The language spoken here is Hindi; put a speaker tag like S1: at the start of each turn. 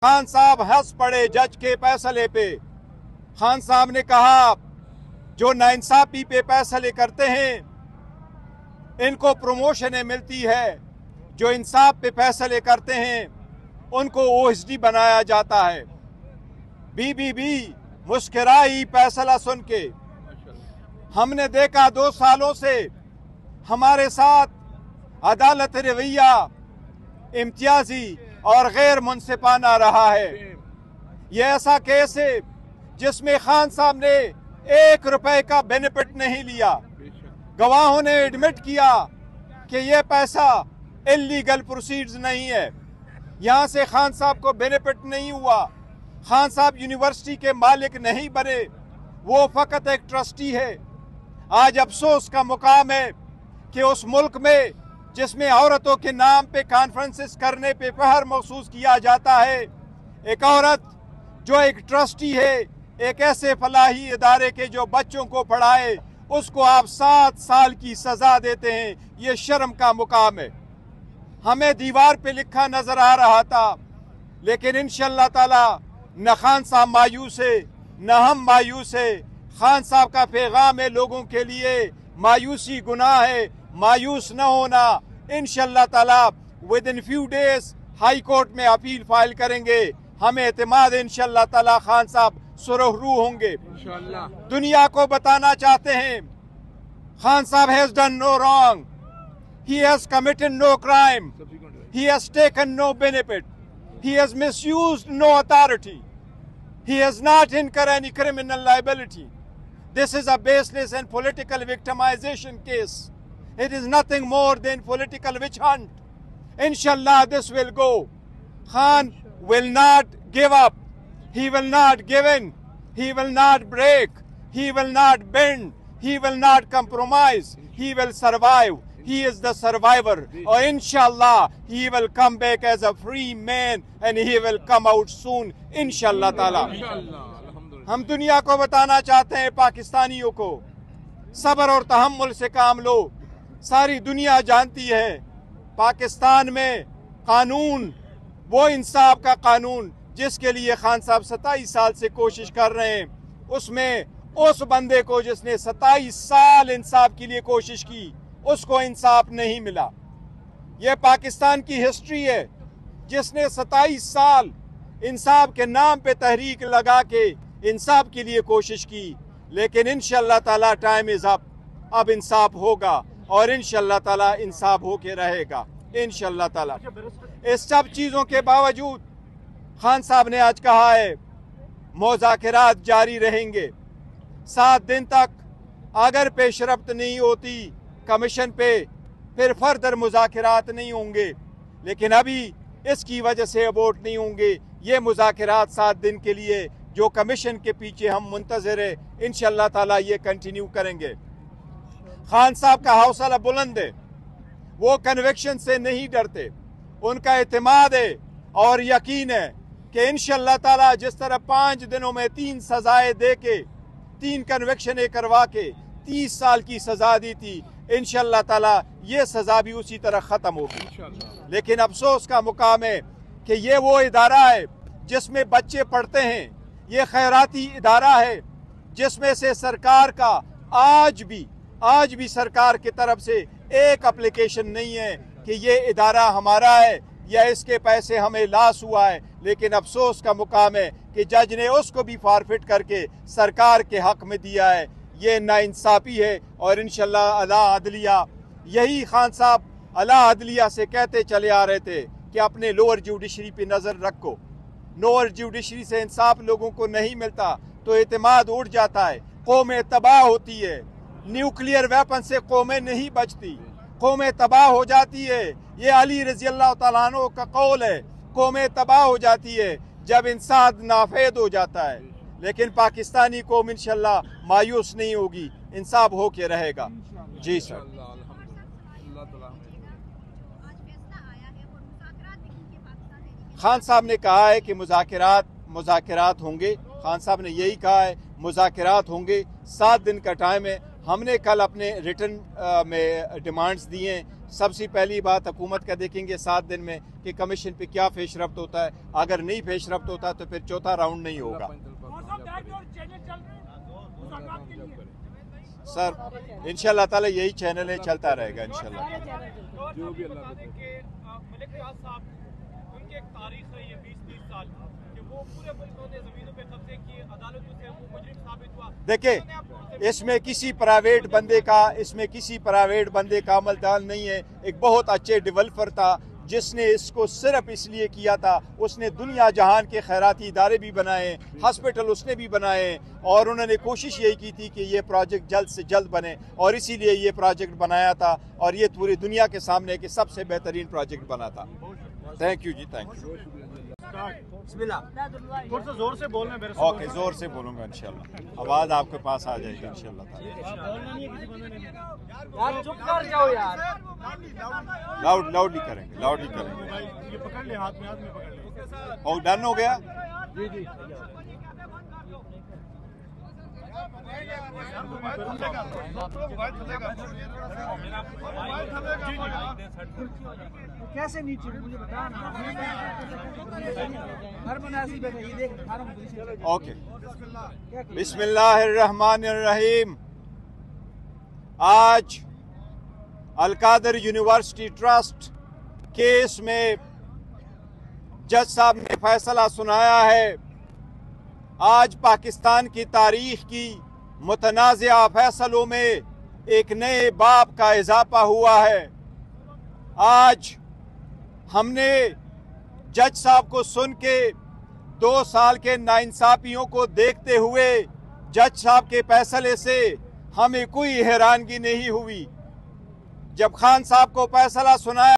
S1: खान साहब हंस पड़े जज के फैसले पे। खान साहब ने कहा जो नाइंसाफी पे फैसले करते हैं इनको प्रमोशनें मिलती है, जो इंसाफ पे फैसले करते हैं उनको ओएसडी बनाया जाता है। बीबीबी मुस्कुराई फैसला सुन के। हमने देखा 2 सालों से हमारे साथ अदालत रवैया इम्तियाजी और गैर मुनसिफाना रहा है। यह ऐसा केस है जिसमें खान साहब ने 1 रुपए का बेनिफिट नहीं लिया। गवाहों ने एडमिट किया कि यह पैसा इलीगल प्रोसीड्स नहीं है, यहां से खान साहब को बेनिफिट नहीं हुआ। खान साहब यूनिवर्सिटी के मालिक नहीं बने, वो फकत एक ट्रस्टी है। आज अफसोस का मुकाम है कि उस मुल्क में जिसमें औरतों के नाम पे कॉन्फ्रेंसेस करने पे फख्र महसूस किया जाता है, एक औरत जो एक ट्रस्टी है एक ऐसे फलाही इदारे के जो बच्चों को पढ़ाए, उसको आप 7 साल की सजा देते हैं। ये शर्म का मुकाम है। हमें दीवार पे लिखा नजर आ रहा था, लेकिन इंशाअल्लाह ताला न खान साहब मायूस है न हम मायूस है। खान साहब का पैगाम है लोगों के लिए, मायूसी गुनाह है, मायूस न होना। इंशाअल्लाह ताला with in few days high court में अपील फाइल करेंगे। हमें एतमाद है इंशाअल्लाह ताला खान साहब सुरखरू होंगे। दुनिया को बताना चाहते हैं Khan sahab has done no wrong, he has committed no crime, he has taken no benefit, he has misused no authority, he has not incurred any criminal liability. This is a baseless and political victimization case. It is nothing more than political witch hunt. Inshallah this will go. Khan will not give up, he will not give in, he will not break, he will not bend, he will not compromise, he will survive. He is the survivor, or inshallah he will come back as a free man and he will come out soon inshallah ताला। हम दुनिया को बताना चाहते हैं पाकिस्तानियों को, सब्र और तहम्मुल से काम लो। सारी दुनिया जानती है पाकिस्तान में कानून वो इंसाफ का कानून जिसके लिए खान साहब 27 साल से कोशिश कर रहे हैं, उसमें उस बंदे को जिसने 27 साल इंसाफ के लिए कोशिश की उसको इंसाफ नहीं मिला। यह पाकिस्तान की हिस्ट्री है जिसने 27 साल इंसाफ के नाम पे तहरीक लगा के इंसाफ के लिए कोशिश की, लेकिन इंशाअल्लाह ताला टाइम इज अप। अब इंसाफ होगा और इंशाअल्लाह ताला इंसाफ होके रहेगा इंशाअल्लाह ताला। इस सब चीज़ों के बावजूद खान साहब ने आज कहा है मुज़ाकरात जारी रहेंगे 7 दिन तक। अगर पेशरफ्त नहीं होती कमीशन पे फिर फर्दर मुज़ाकरात नहीं होंगे, लेकिन अभी इसकी वजह से अबोर्ट नहीं होंगे। ये मुज़ाकरात 7 दिन के लिए जो कमीशन के पीछे हम मुंतज़िर है, इंशाअल्लाह ताला ये कंटिन्यू करेंगे। खान साहब का हौसला बुलंद है, वो कन्विक्शन से नहीं डरते, उनका एतमाद है और यकीन है कि इंशाअल्लाह ताला जिस तरह 5 दिनों में 3 सजाएं दे के 3 कन्विक्शनें करवा के 30 साल की सजा दी थी, इंशाअल्लाह ताला ये सजा भी उसी तरह ख़त्म होगी। लेकिन अफसोस का मुकाम है कि ये वो इदारा है जिसमें बच्चे पढ़ते हैं, ये खैराती इदारा है जिसमें से सरकार का आज भी सरकार की तरफ से एक एप्लीकेशन नहीं है कि ये इदारा हमारा है या इसके पैसे हमें लॉस हुआ है। लेकिन अफसोस का मुकाम है कि जज ने उसको भी फॉरफिट करके सरकार के हक में दिया है। ये नाइंसाफ़ी है और इंशाअल्लाह अला अदलिया, यही खान साहब अला अदलिया से कहते चले आ रहे थे कि अपने लोअर जुडिशरी पे नज़र रखो। लोअर जुडिशरी से इंसाफ लोगों को नहीं मिलता तो एतमाद उड़ जाता है, कौमें तबाह होती है। न्यूक्लियर वेपन से कौमें नहीं बचती, कौमें तबाह हो जाती है। ये अली रज़ी अल्लाह तआला अन्हु का कौल है, कौमें तबाह हो जाती है जब इंसाफ नाफेद हो जाता है। लेकिन पाकिस्तानी कौम इंशाअल्लाह मायूस नहीं होगी, इंसाफ हो के रहेगा। जी सर। खान साहब ने कहा है कि मुज़ाकरात होंगे। खान साहब ने यही कहा है मुज़ाकरात होंगे, 7 दिन का टाइम है। हमने कल अपने रिटर्न में डिमांड्स दिए हैं। सबसे पहली बात हुकूमत का देखेंगे 7 दिन में कि कमीशन पे क्या पेशरफ्त होता है। अगर नहीं पेशरफ्त होता तो फिर चौथा राउंड नहीं होगा। सर इंशाल्लाह ताला यही चैनल है, चलता रहेगा इंशाल्लाह।
S2: जो भी अल्लाह मलिक रियाज साहब, उनकी एक तारीख रही है 20-30 साल कि वो पूरे मुल्क में जमीनों पे कब्जे किए, अदालतों से वो मुजरिम साबित हुआ।
S1: देखिए इसमें किसी प्राइवेट बंदे का अमलदार नहीं है। एक बहुत अच्छे डेवलपर था जिसने इसको सिर्फ इसलिए किया था, उसने दुनिया जहान के खैराती इदारे भी बनाए, हॉस्पिटल उसने भी बनाए और उन्होंने कोशिश यही की थी कि ये प्रोजेक्ट जल्द से जल्द बने और इसीलिए ये प्रोजेक्ट बनाया था और ये पूरी दुनिया के सामने के सबसे बेहतरीन प्रोजेक्ट बना था। थैंक यू जी, थैंक यू।
S2: थोड़ा सा जोर से बोलना मेरे।
S1: ओके, जोर से बोलूँगा इंशाल्लाह, आवाज़ आपके पास आ जाएगी इंशाल्लाह।
S2: यार चुप कर जाओ यार।
S1: लाउडली करेंगे, लाउडली करेंगे।
S2: ये पकड़ ले, हाथ में पकड़ ले।
S1: और डन हो गया?
S2: जी जी। कैसे नीचे मुझे बता ना। हर मुनासिब है ये देख।
S1: ओके, बिस्मिल्लाहिर्रहमानिर्रहीम। आज अलकादर यूनिवर्सिटी ट्रस्ट केस में जज साहब ने फैसला सुनाया है। आज पाकिस्तान की तारीख की मुतनाज़िया फैसलों में एक नए बाब का इजाफा हुआ है। आज हमने जज साहब को सुन के 2 साल के नाइंसाफियों को देखते हुए जज साहब के फैसले से हमें कोई हैरानगी नहीं हुई। जब खान साहब को फैसला सुनाया